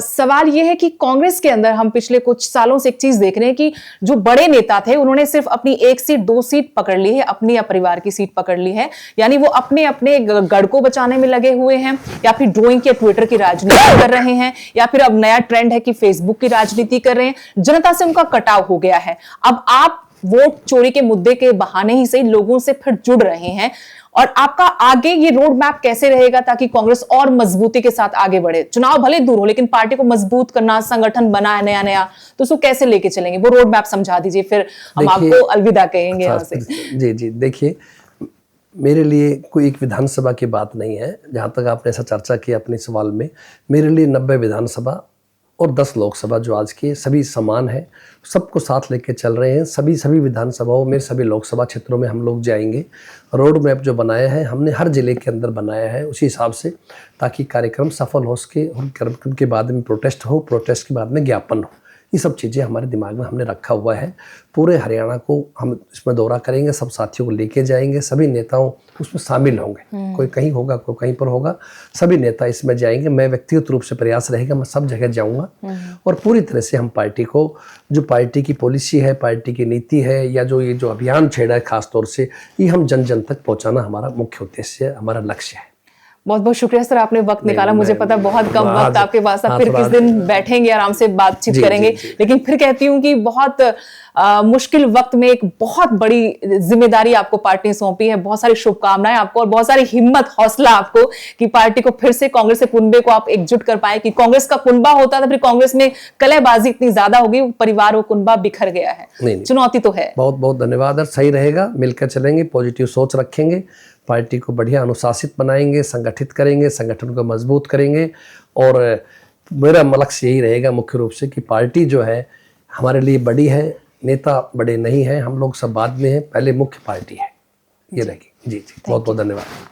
सवाल ये है कि कांग्रेस के अंदर हम पिछले कुछ सालों से एक चीज देख रहे हैं कि जो बड़े नेता थे उन्होंने सिर्फ अपनी 1 सीट 2 सीट पकड़ ली है, अपनी या परिवार की सीट पकड़ ली है, यानी वो अपने अपने गढ़ को बचाने में लगे हुए हैं, या फिर ड्रोइंग या ट्विटर की राजनीति कर रहे हैं, या फिर अब नया ट्रेंड है कि फेसबुक की राजनीति कर रहे हैं। जनता से उनका कटाव हो गया है। अब आप वोट चोरी के मुद्दे के बहाने ही से लोगों से फिर जुड़ रहे हैं, और आपका आगे ये रोड मैप कैसे रहेगा ताकि कांग्रेस और मजबूती के साथ आगे बढ़े? चुनाव भले दूर हो, लेकिन पार्टी को मजबूत करना, संगठन बना है नया, तो उसको कैसे लेके चलेंगे? वो रोड मैप समझा दीजिए, फिर हम आपको अलविदा कहेंगे यहाँ से। जी, देखिए, मेरे लिए कोई एक विधानसभा की बात नहीं है। जहाँ तक आपने ऐसा चर्चा की अपने सवाल में, मेरे लिए 90 विधानसभा और 10 लोकसभा जो आज के सभी समान है, सबको साथ लेके चल रहे हैं। सभी विधानसभाओं में, सभी लोकसभा क्षेत्रों में हम लोग जाएंगे। रोड मैप जो बनाया है हमने हर जिले के अंदर बनाया है उसी हिसाब से, ताकि कार्यक्रम सफल हो सके, और कार्यक्रम के बाद में प्रोटेस्ट हो, प्रोटेस्ट के बाद में ज्ञापन हो। ये सब चीज़ें हमारे दिमाग में हमने रखा हुआ है। पूरे हरियाणा को हम इसमें दौरा करेंगे, सब साथियों को लेके जाएंगे, सभी नेताओं उसमें शामिल होंगे। कोई कहीं होगा, कोई कहीं पर होगा, सभी नेता इसमें जाएंगे। मैं व्यक्तिगत रूप से प्रयास रहेगा, मैं सब जगह जाऊंगा, और पूरी तरह से हम पार्टी को, जो पार्टी की पॉलिसी है, पार्टी की नीति है, या ये जो अभियान छेड़ा है खास तौर से, ये हम जन जन तक पहुँचाना हमारा मुख्य उद्देश्य है, हमारा लक्ष्य है। बहुत बहुत शुक्रिया सर, आपने वक्त निकाला। मुझे पता बहुत कम वक्त आपके पास था, फिर किस दिन बैठेंगे, आराम से बातचीत करेंगे। लेकिन फिर कहती हूँ कि बहुत मुश्किल वक्त में एक बहुत बड़ी जिम्मेदारी आपको पार्टी ने सौंपी है। बहुत सारी शुभकामनाएं आपको, और बहुत सारी हिम्मत, हौसला आपको कि पार्टी को फिर से, कांग्रेस के कुनबे को आप एकजुट कर पाए। कि कांग्रेस का कुनबा होता था, फिर कांग्रेस में कलेबाजी इतनी ज्यादा होगी, परिवार और कुनबा बिखर गया है। चुनौती तो है। बहुत बहुत धन्यवाद। सही रहेगा, मिलकर चलेंगे, पॉजिटिव सोच रखेंगे, पार्टी को बढ़िया अनुशासित बनाएंगे, संगठित करेंगे, संगठन को मजबूत करेंगे। और मेरा लक्ष्य यही रहेगा मुख्य रूप से कि पार्टी जो है हमारे लिए बड़ी है, नेता बड़े नहीं हैं, हम लोग सब बाद में हैं, पहले मुख्य पार्टी है। ये रहेगी। जी, बहुत बहुत धन्यवाद।